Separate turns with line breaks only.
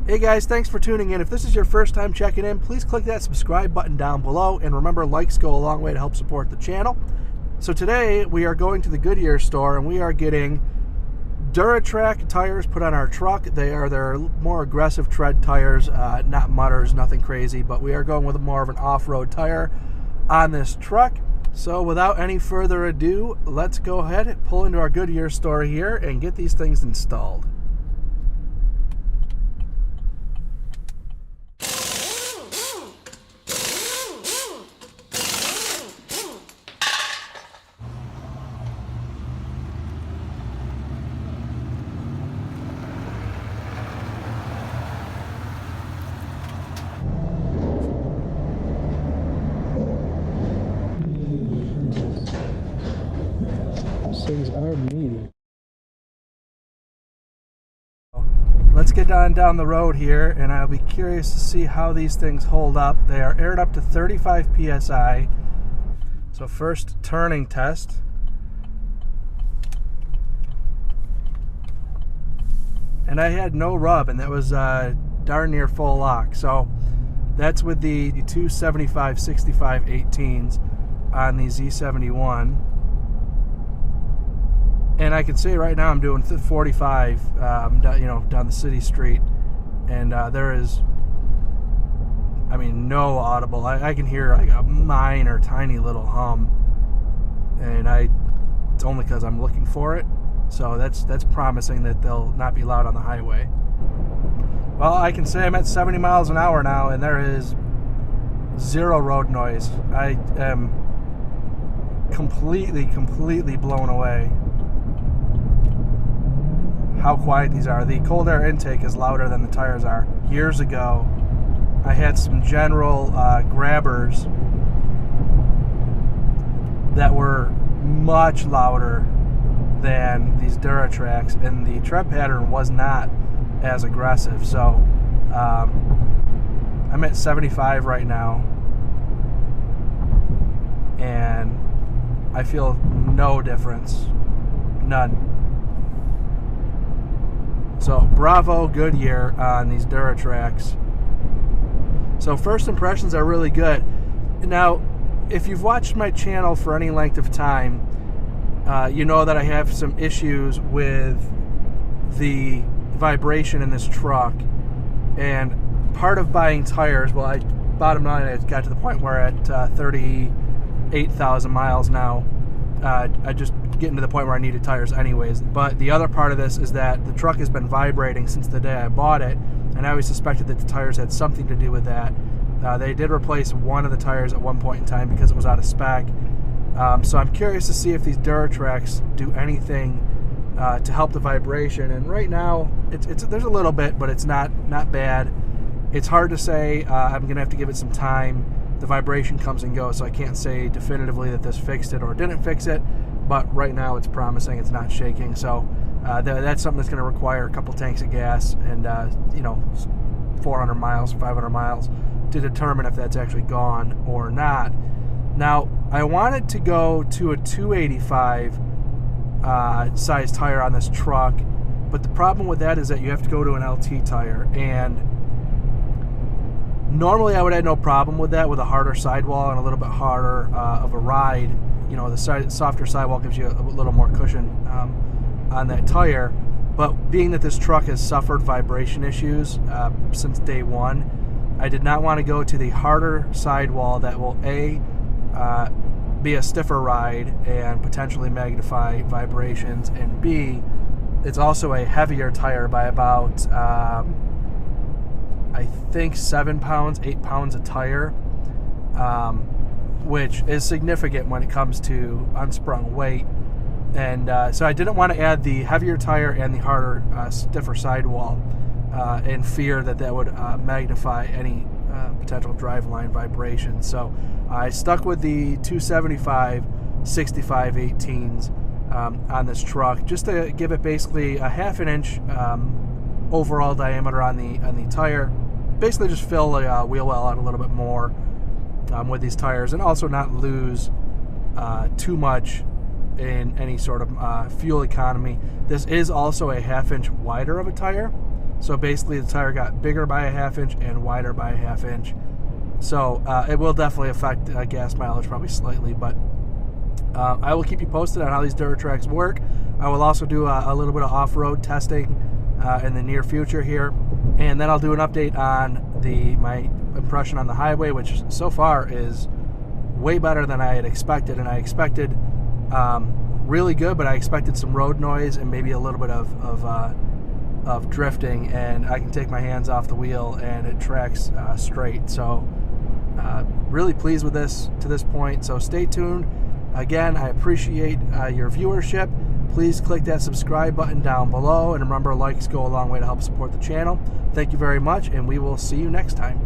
Hey guys, thanks for tuning in. If this is your first time checking in, please click that subscribe button down below, and remember, likes go a long way to help support the channel. So today we are going to the Goodyear store and we are getting DuraTrac tires put on our truck. They're more aggressive tread tires, not mudders, nothing crazy, but we are going with more of an off-road tire on this truck. So without any further ado, let's go ahead, pull into our Goodyear store here and get these things installed. Things are meaty. Let's get down the road here, and I'll be curious to see how these things hold up. They are aired up to 35 psi. So first turning test. And I had no rub, and that was darn near full lock. So that's with the 275 65 18s on the Z71. And I can say right now I'm doing 45 down the city street, and there is, no audible. I can hear like a minor, tiny little hum, and it's only because I'm looking for it. So that's promising that they'll not be loud on the highway. Well, I can say I'm at 70 miles an hour now, and there is zero road noise. I am completely blown away how quiet these are. The cold air intake is louder than the tires are. Years ago, I had some general grabbers that were much louder than these DuraTracs, and the tread pattern was not as aggressive. So I'm at 75 right now, and I feel no difference, none. So bravo Goodyear on these DuraTracs. So first impressions are really good. Now, if you've watched my channel for any length of time, you know that I have some issues with the vibration in this truck. And part of buying tires, well, bottom line, I got to the point where at 38,000 miles now, I just getting to the point where I needed tires anyways. But the other part of this is that the truck has been vibrating since the day I bought it, and I always suspected that the tires had something to do with that. They did replace one of the tires at one point in time because it was out of spec. So I'm curious to see if these DuraTracs do anything to help the vibration. And right now, there's a little bit, but it's not bad. It's hard to say. I'm gonna have to give it some time. The vibration comes and goes, so I can't say definitively that this fixed it or didn't fix it. But right now it's promising. It's not shaking. So that's something that's going to require a couple tanks of gas and 400 miles, 500 miles to determine if that's actually gone or not. Now, I wanted to go to a 285 size tire on this truck, but the problem with that is that you have to go to an LT tire, and normally I would have no problem with that with a harder sidewall and a little bit harder of a ride. The softer sidewall gives you a little more cushion on that tire. But being that this truck has suffered vibration issues since day one, I did not want to go to the harder sidewall that will be a stiffer ride and potentially magnify vibrations, and B, it's also a heavier tire by about I think 7 pounds, 8 pounds a tire, which is significant when it comes to unsprung weight. And so I didn't want to add the heavier tire and the harder, stiffer sidewall in fear that would magnify any potential driveline vibration. So I stuck with the 275 65 18s on this truck, just to give it basically a half an inch overall diameter on the tire. Basically just fill the wheel well out a little bit more with these tires, and also not lose too much in any sort of fuel economy. This is also a half inch wider of a tire, So basically the tire got bigger by a 1/2 inch and wider by a 1/2 inch. So it will definitely affect gas mileage probably slightly, but I will keep you posted on how these DuraTracs work. I will also do a little bit of off-road testing in the near future here, and then I'll do an update on my impression on the highway, which so far is way better than I had expected. And I expected really good, but I expected some road noise and maybe a little bit of drifting, and I can take my hands off the wheel and it tracks straight. So really pleased with this to this point. So stay tuned. Again, I appreciate your viewership. Please click that subscribe button down below, and remember, likes go a long way to help support the channel. Thank you very much, and we will see you next time.